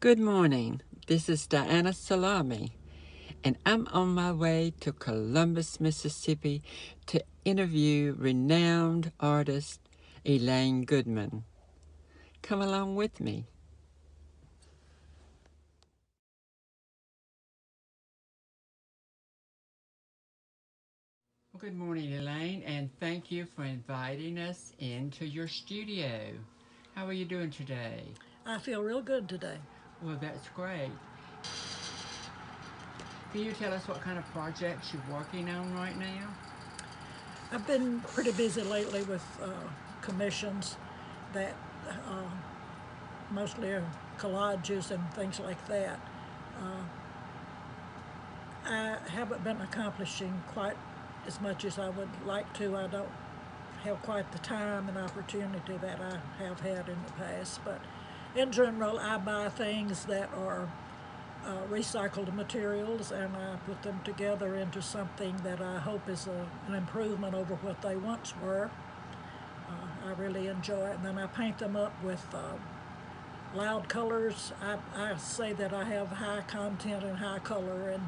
Good morning. This is Diana Salami, and I'm on my way to Columbus, Mississippi to interview renowned artist Elayne Goodman. Come along with me. Well, good morning, Elayne, and thank you for inviting us into your studio. How are you doing today? I feel real good today. Well, that's great. Can you tell us what kind of projects you're working on right now? I've been pretty busy lately with commissions that mostly are collages and things like that. I haven't been accomplishing quite as much as I would like to. I don't have quite the time and opportunity that I have had in the past, but in general, I buy things that are recycled materials and I put them together into something that I hope is an improvement over what they once were. I really enjoy it, and then I paint them up with loud colors. I say that I have high content and high color in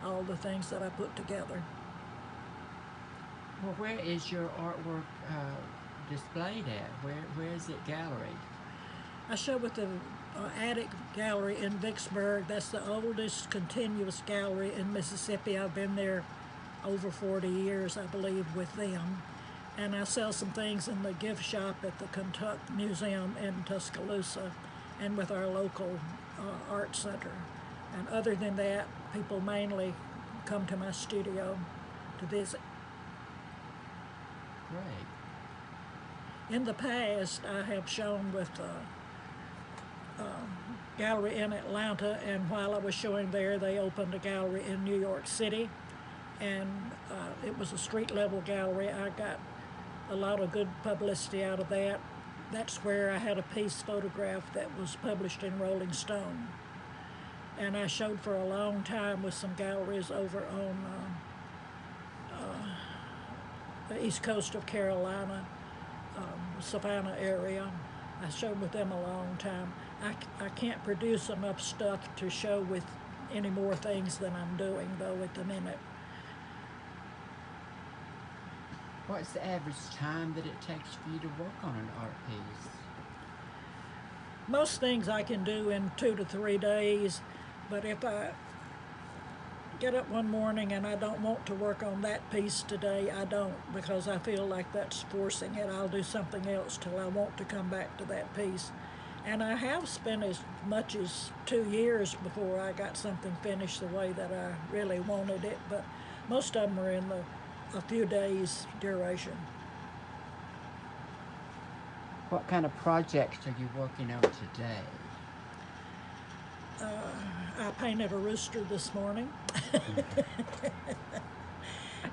all the things that I put together. Well, where is your artwork displayed at? Where is it galleried? I show with the Attic Gallery in Vicksburg. That's the oldest continuous gallery in Mississippi. I've been there over 40 years, I believe, with them. And I sell some things in the gift shop at the Kentucky Museum in Tuscaloosa and with our local art center. And other than that, people mainly come to my studio to visit. Great. In the past, I have shown with gallery in Atlanta, and while I was showing there, they opened a gallery in New York City, and it was a street level gallery. I got a lot of good publicity out of that. That's where I had a piece photographed that was published in Rolling Stone, and I showed for a long time with some galleries over on the east coast of Carolina, Savannah area. I showed with them a long time. I can't produce enough stuff to show with any more things than I'm doing, though, at the minute. What's the average time that it takes for you to work on an art piece? Most things I can do in 2 to 3 days, but if I get up one morning and I don't want to work on that piece today, I don't, because I feel like that's forcing it. I'll do something else till I want to come back to that piece. And I have spent as much as 2 years before I got something finished the way that I really wanted it, but most of them are in a few days duration. What kind of projects are you working on today? I painted a rooster this morning.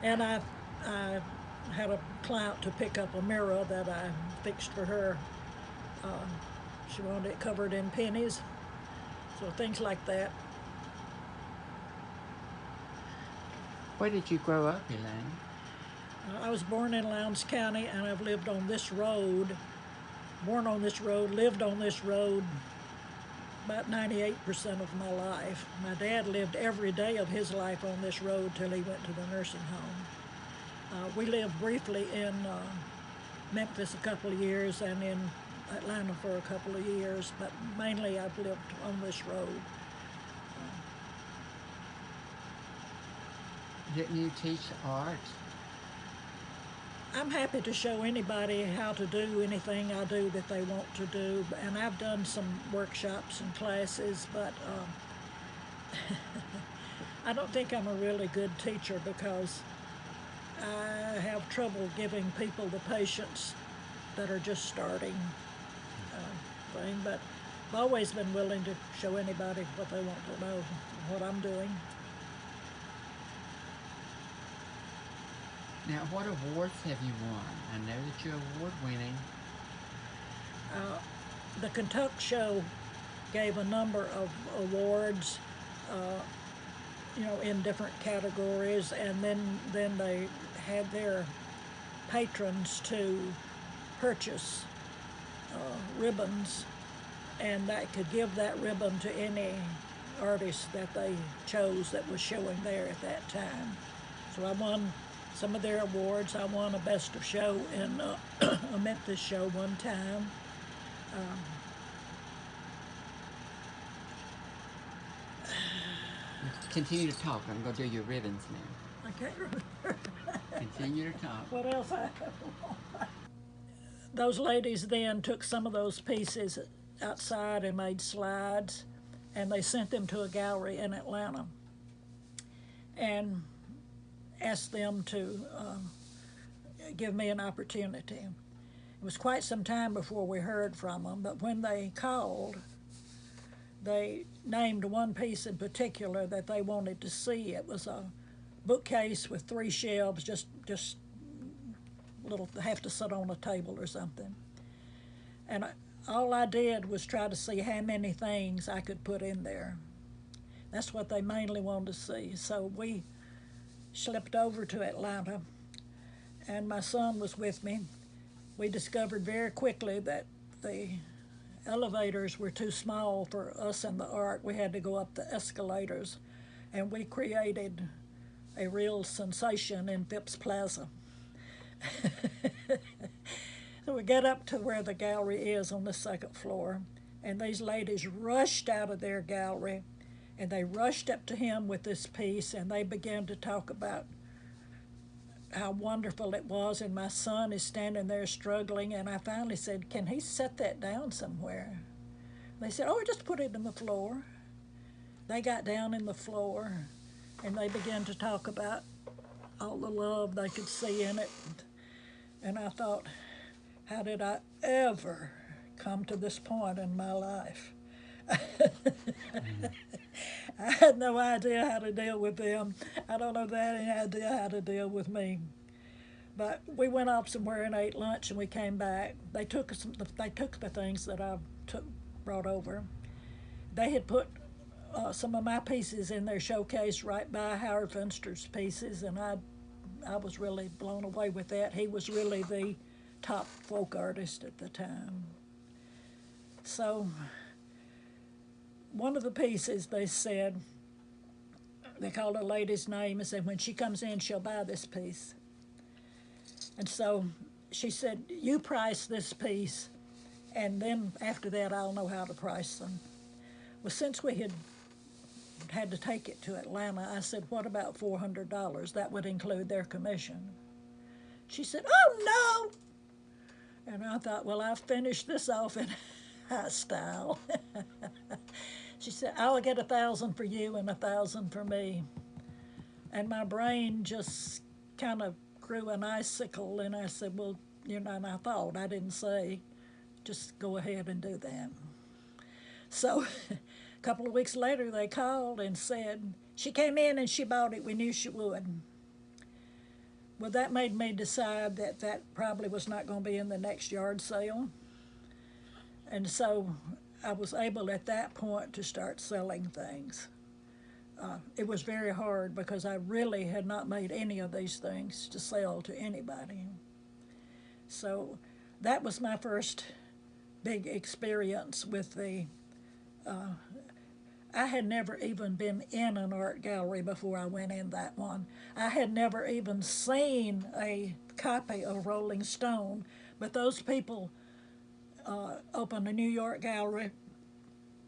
And I had a client to pick up a mirror that I fixed for her. She wanted it covered in pennies, so things like that. Where did you grow up, Elayne? I was born in Lowndes County, and I've lived on this road, born on this road, lived on this road about 98% of my life. My dad lived every day of his life on this road till he went to the nursing home. We lived briefly in Memphis a couple of years and in Atlanta for a couple of years, but mainly I've lived on this road. Didn't you teach art? I'm happy to show anybody how to do anything I do that they want to do, and I've done some workshops and classes, but I don't think I'm a really good teacher because I have trouble giving people the patience that are just starting thing, but I've always been willing to show anybody what they want to know, what I'm doing. Now, what awards have you won? I know that you're award-winning. The Kentucky show gave a number of awards, in different categories, and then they had their patrons to purchase ribbons and that could give that ribbon to any artist that they chose that was showing there at that time. So I won some of their awards. I won a best of show in a Memphis show one time. Continue to talk. I'm going to do your ribbons now. I can't remember Continue to talk. what else I have. Those ladies then took some of those pieces outside and made slides, and they sent them to a gallery in Atlanta and asked them to give me an opportunity. It was quite some time before we heard from them, but when they called, they named one piece in particular that they wanted to see. It was a bookcase with 3 shelves, just little, have to sit on a table or something. And all I did was try to see how many things I could put in there. That's what they mainly wanted to see. So we slipped over to Atlanta, and my son was with me. We discovered very quickly that the elevators were too small for us in the art. We had to go up the escalators, and we created a real sensation in Phipps Plaza. So we get up to where the gallery is on the 2nd floor, and these ladies rushed out of their gallery, and they rushed up to him with this piece, and they began to talk about how wonderful it was, and my son is standing there struggling, and I finally said, "Can he set that down somewhere?" They said, "Oh, just put it in the floor." They got down in the floor, and they began to talk about all the love they could see in it. And I thought, how did I ever come to this point in my life? I had no idea how to deal with them. I don't know if they had any idea how to deal with me. But we went off somewhere and ate lunch, and we came back. They took the things that I brought over. They had put some of my pieces in their showcase right by Howard Finster's pieces, and I was really blown away with that. He was really the top folk artist at the time. So one of the pieces, they said, they called a lady's name and said, when she comes in, she'll buy this piece. And so she said, "You price this piece, and then after that, I'll know how to price them." Well, since we had to take it to Atlanta, I said, "What about $400? That would include their commission." She said, "Oh, no." And I thought, well, I've finished this off in high style. She said, "I'll get 1,000 for you and 1,000 for me." And my brain just kind of grew an icicle, and I said, well, and I thought, I didn't say, just go ahead and do that. So a couple of weeks later, they called and said, "She came in and she bought it. We knew she would." Well, that made me decide that that probably was not going to be in the next yard sale. And so I was able at that point to start selling things. It was very hard because I really had not made any of these things to sell to anybody. So that was my first big experience with the I had never even been in an art gallery before I went in that one. I had never even seen a copy of Rolling Stone, but those people opened a New York gallery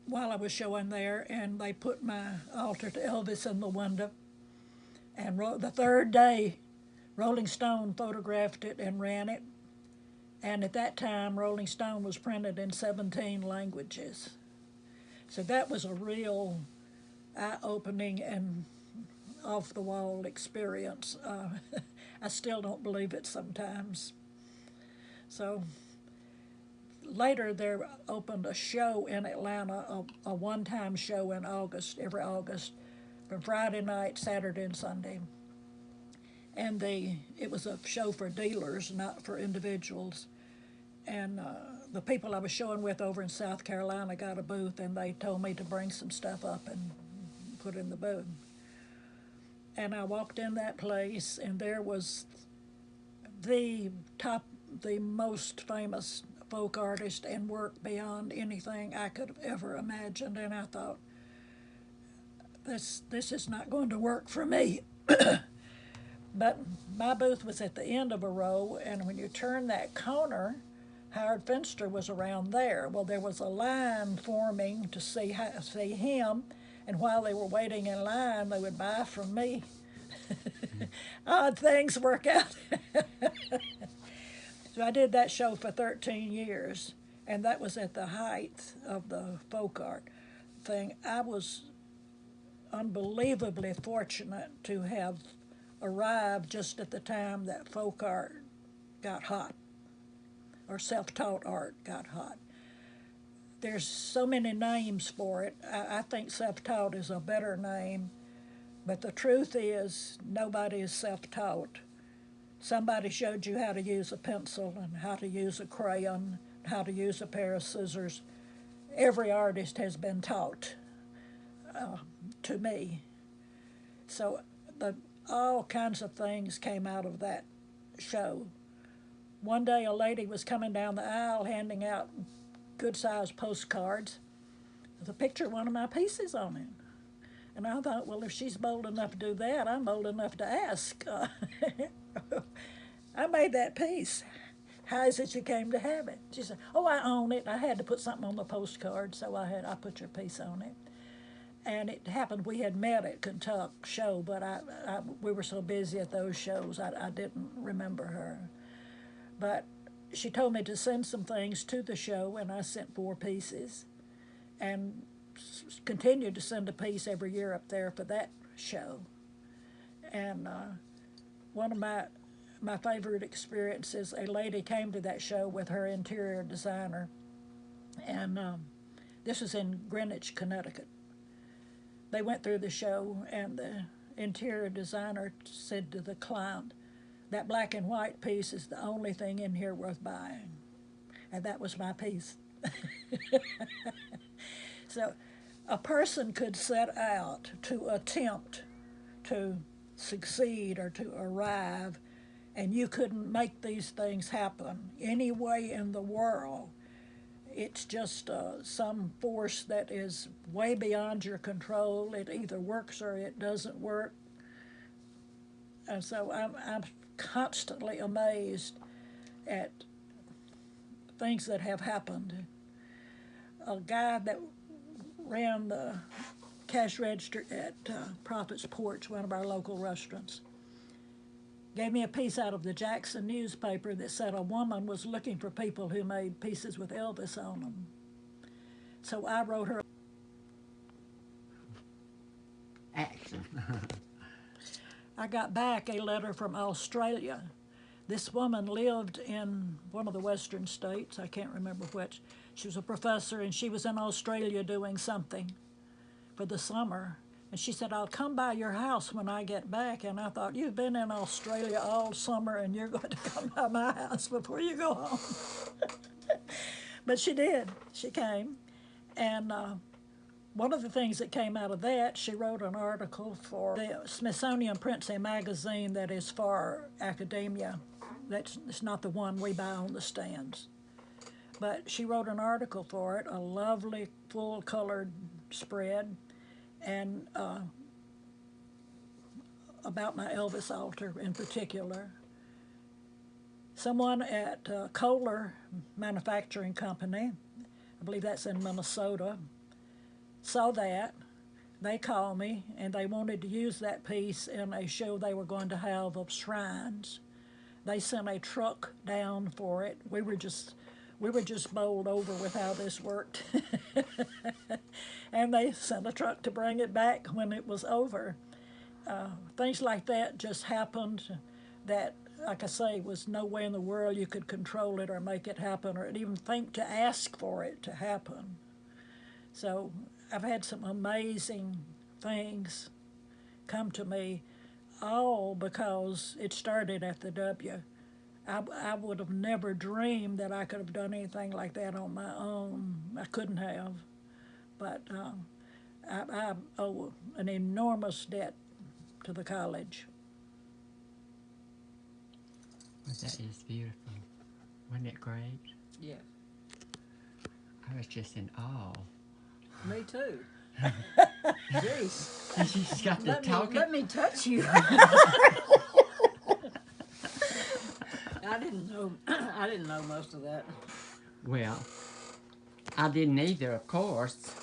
while I was showing there, and they put my altar to Elvis in the window. And the 3rd day, Rolling Stone photographed it and ran it. And at that time, Rolling Stone was printed in 17 languages. So that was a real eye-opening and off-the-wall experience. I still don't believe it sometimes. So later, they opened a show in Atlanta, a one-time show in August, every August, from Friday night, Saturday, and Sunday. And it was a show for dealers, not for individuals. And the people I was showing with over in South Carolina got a booth, and they told me to bring some stuff up and put in the booth. And I walked in that place, and there was the most famous folk artist and work beyond anything I could have ever imagined. And I thought, this is not going to work for me. But my booth was at the end of a row, and when you turn that corner, Howard Finster was around there. Well, there was a line forming to see him, and while they were waiting in line, they would buy from me. Odd things work out. So I did that show for 13 years, and that was at the height of the folk art thing. I was unbelievably fortunate to have arrived just at the time that folk art got hot, or self-taught art got hot. There's so many names for it. I think self-taught is a better name, but the truth is nobody is self-taught. Somebody showed you how to use a pencil and how to use a crayon, how to use a pair of scissors. Every artist has been taught to me. So all kinds of things came out of that show. One day a lady was coming down the aisle handing out good-sized postcards with a picture of one of my pieces on it. And I thought, well, if she's bold enough to do that, I'm bold enough to ask. I made that piece. How is it you came to have it? She said, oh, I own it. I had to put something on the postcard, so I put your piece on it. And it happened we had met at Kentucky show, but we were so busy at those shows, I didn't remember her. But she told me to send some things to the show, and I sent 4 pieces, and continued to send a piece every year up there for that show. And one of my favorite experiences, a lady came to that show with her interior designer, and this was in Greenwich, Connecticut. They went through the show, and the interior designer said to the client, that black and white piece is the only thing in here worth buying. And that was my piece. So a person could set out to attempt to succeed or to arrive, and you couldn't make these things happen any way in the world. It's just some force that is way beyond your control. It either works or it doesn't work. And so I'm constantly amazed at things that have happened. A guy that ran the cash register at Prophet's Porch, one of our local restaurants, gave me a piece out of the Jackson newspaper that said a woman was looking for people who made pieces with Elvis on them. So I wrote her. Action. I got back a letter from Australia. This woman lived in one of the western states, I can't remember which. She was a professor, and she was in Australia doing something for the summer. And she said, I'll come by your house when I get back. And I thought, you've been in Australia all summer, and you're going to come by my house before you go home. But she did. She came. And one of the things that came out of that, she wrote an article for the Smithsonian Prints a magazine that is for academia. It's not the one we buy on the stands. But she wrote an article for it, a lovely full-colored spread, and about my Elvis altar in particular. Someone at Kohler Manufacturing Company, I believe that's in Minnesota, saw that. They called me, and they wanted to use that piece in a show they were going to have of shrines. They sent a truck down for it. We were just bowled over with how this worked. And they sent a truck to bring it back when it was over. Things like that just happened that, like I say, was no way in the world you could control it or make it happen or even think to ask for it to happen. So I've had some amazing things come to me, all because it started at the W. I would have never dreamed that I could have done anything like that on my own. I couldn't have. But I owe an enormous debt to the college. Well, that is beautiful. Wasn't it great? Yeah. I was just in awe. Me too. Jeez. And she just got to talking. Let me touch you. I didn't know. I didn't know most of that. Well, I didn't either, of course.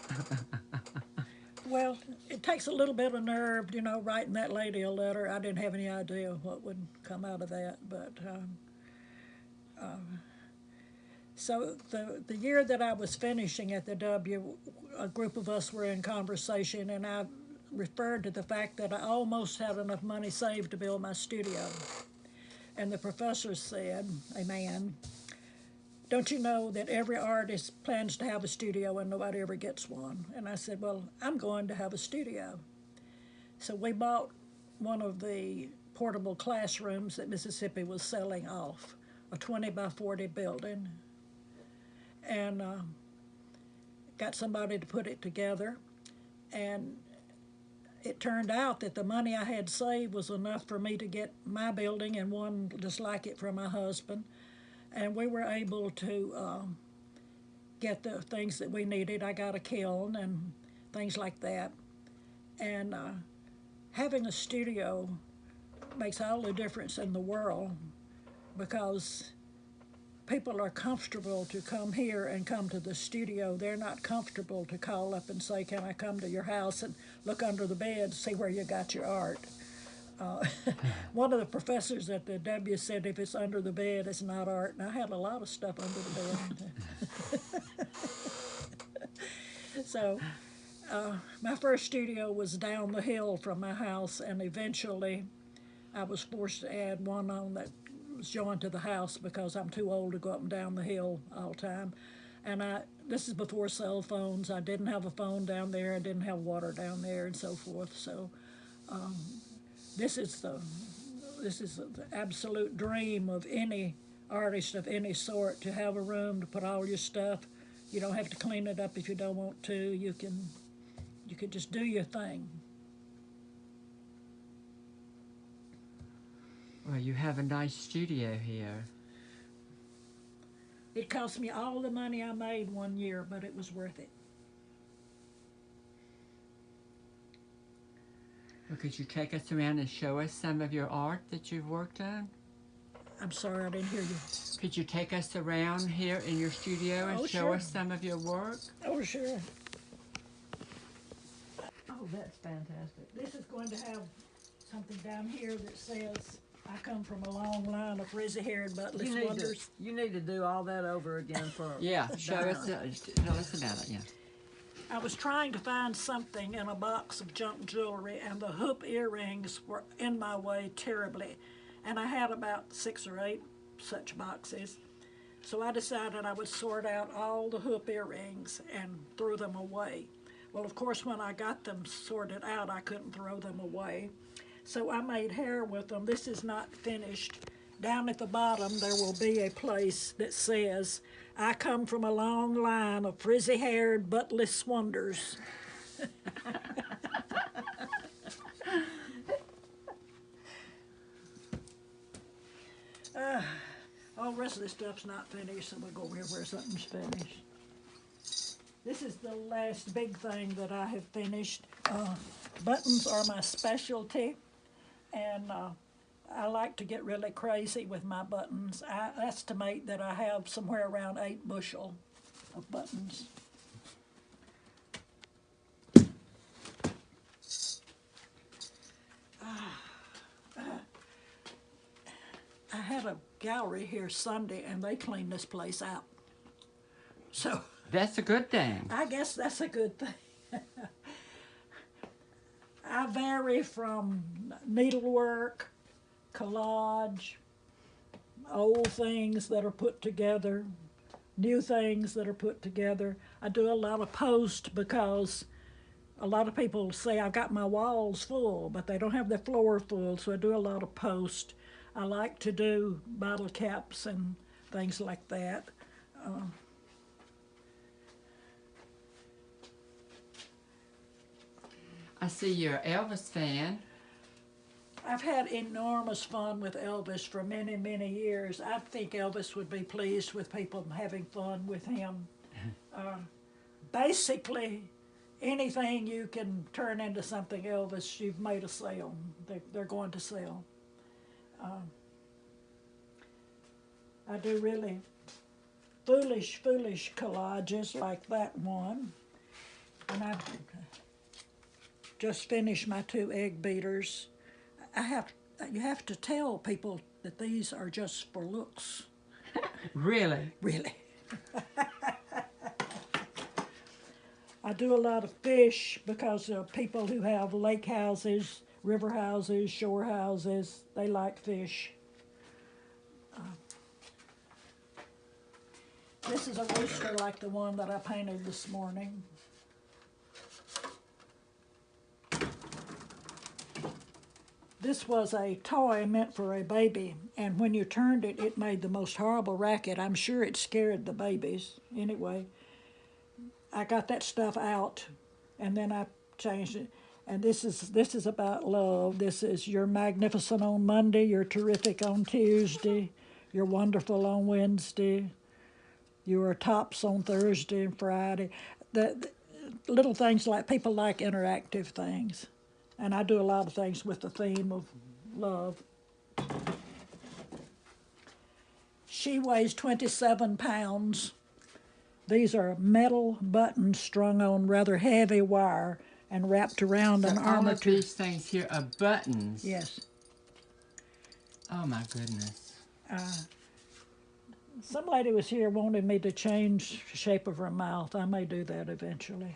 Well, it takes a little bit of nerve, you know, writing that lady a letter. I didn't have any idea what would come out of that, but so the year that I was finishing at the W, a group of us were in conversation, and I referred to the fact that I almost had enough money saved to build my studio. And the professor said, a man, don't you know that every artist plans to have a studio and nobody ever gets one? And I said, well, I'm going to have a studio. So we bought one of the portable classrooms that Mississippi was selling off, a 20 by 40 building, and got somebody to put it together. And it turned out that the money I had saved was enough for me to get my building and one just like it for my husband. And we were able to get the things that we needed. I got a kiln and things like that. And having a studio makes all the difference in the world, because people are comfortable to come here and come to the studio. They're not comfortable to call up and say, can I come to your house and look under the bed to see where you got your art? One of the professors at the W said if it's under the bed, it's not art. And I had a lot of stuff under the bed. So my first studio was down the hill from my house, and eventually I was forced to add one on that was joined to the house because I'm too old to go up and down the hill all the time. And this is before cell phones. I didn't have a phone down there. I didn't have water down there and so forth. So this is the absolute dream of any artist of any sort, to have a room to put all your stuff. You don't have to clean it up if you don't want to. You can just do your thing. Well, you have a nice studio here. It cost me all the money I made one year, but it was worth it. Well, could you take us around and show us some of your art that you've worked on? I'm sorry, I didn't hear you. Could you take us around here in your studio and show sure. us some of your work? Oh, sure. Oh, that's fantastic. This is going to have something down here that says, I come from a long line of frizzy-haired buttless wonders. You need to do all that over again for Yeah, show Diana. us, tell us about it, yeah. I was trying to find something in a box of junk jewelry, and the hoop earrings were in my way terribly. And I had about 6 or 8 such boxes. So I decided I would sort out all the hoop earrings and throw them away. Well, of course, when I got them sorted out, I couldn't throw them away. So I made hair with them. This is not finished. Down at the bottom, there will be a place that says, I come from a long line of frizzy-haired, buttless wonders. All the rest of this stuff's not finished, so we'll go over here where something's finished. This is the last big thing that I have finished. Buttons are my specialty, and I like to get really crazy with my buttons. I estimate that I have somewhere around 8 bushel of buttons. I had a gallery here Sunday, and they cleaned this place out. So That's a good thing. I guess that's a good thing. I vary from needlework, collage, old things that are put together, new things that are put together. I do a lot of post because a lot of people say I've got my walls full, but they don't have their floor full, so I do a lot of post. I like to do bottle caps and things like that. I see you're an Elvis fan. I've had enormous fun with Elvis for many, many years. I think Elvis would be pleased with people having fun with him. Basically, anything you can turn into something Elvis, you've made a sale. They're going to sell. I do really foolish collages like that one. And I just finished my 2 egg beaters. You have to tell people that these are just for looks. Really? Really. I do a lot of fish because people who have lake houses, river houses, shore houses, they like fish. This is a rooster like the one that I painted this morning. This was a toy meant for a baby, and when you turned it, it made the most horrible racket. I'm sure it scared the babies. Anyway, I got that stuff out, and then I changed it. And this is about love. This is you're magnificent on Monday, you're terrific on Tuesday, you're wonderful on Wednesday, you are tops on Thursday and Friday. The little things like people like interactive things. And I do a lot of things with the theme of love. She weighs 27 pounds. These are metal buttons strung on rather heavy wire and wrapped around an So all of armature. these things here are buttons. Yes. Oh my goodness. Some lady was here wanted me to change the shape of her mouth. I may do that eventually.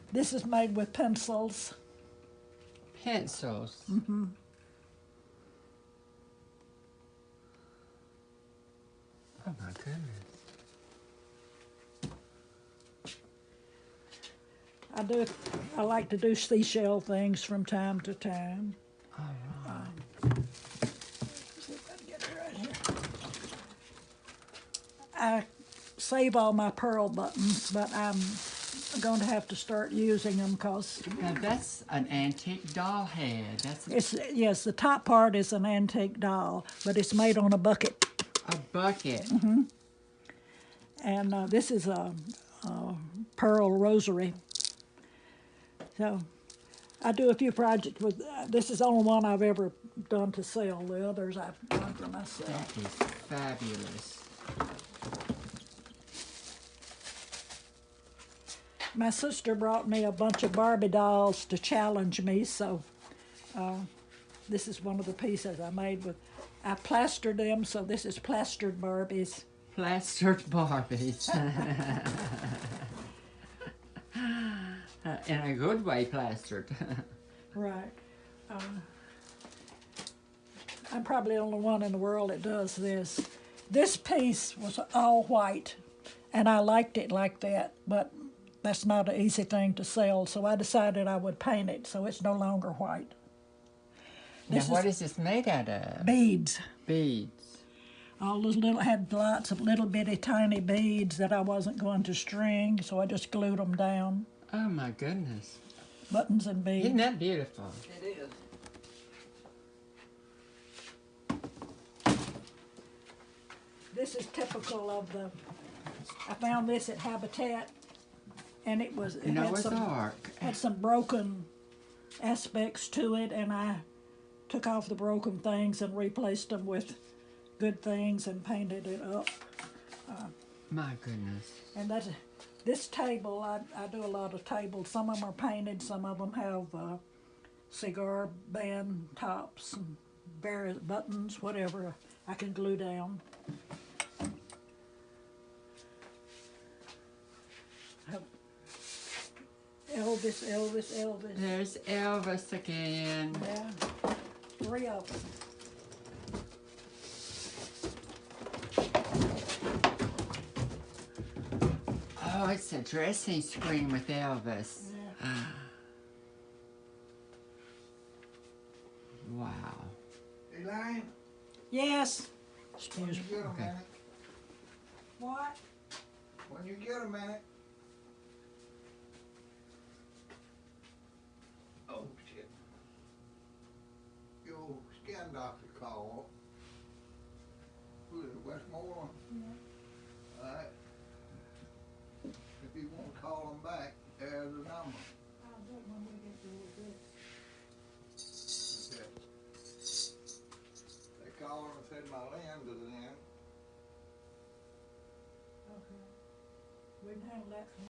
This is made with pencils. Pencils. Mm-hmm. Oh my goodness. I like to do seashell things from time to time. All right. See if I can get it right here. I save all my pearl buttons, but I'm going to have to start using them because Now that's an antique doll head. That's yes, the top part is an antique doll, but it's made on a bucket. a bucket. Mm-hmm. And this is a pearl rosary. So I do a few projects with, this is the only one I've ever done to sell. The others I've done for myself. That is fabulous. My sister brought me a bunch of Barbie dolls to challenge me, so this is one of the pieces I made with, I plastered them, so this is plastered Barbies. Plastered Barbies. In a good way plastered. Right. I'm probably the only one in the world that does this. This piece was all white, and I liked it like that, but that's not an easy thing to sell, so I decided I would paint it so it's no longer white. Now what is this made out of? Beads. Beads. All those little, had lots of little bitty tiny beads that I wasn't going to string, so I just glued them down. Oh my goodness. Buttons and beads. Isn't that beautiful? It is. This is typical of the, I found this at Habitat, and it was, it Noah's Ark. had some broken aspects to it, and I took off the broken things and replaced them with good things and painted it up. My goodness. And that's, this table, I do a lot of tables. Some of them are painted, some of them have cigar band tops and various buttons, whatever I can glue down. Elvis. There's Elvis again. Yeah, 3 of them. Oh, it's a dressing screen with Elvis. Yeah. Wow. Elayne, Yes. when you Excuse me. get a Okay. minute, What? when you get a minute. Oh, shit. Your skin doctor called. Who is it, Westmoreland? call them back. There's the number. I'll do it when we get through with this. Okay. They called and said my land was in. Okay. We can handle that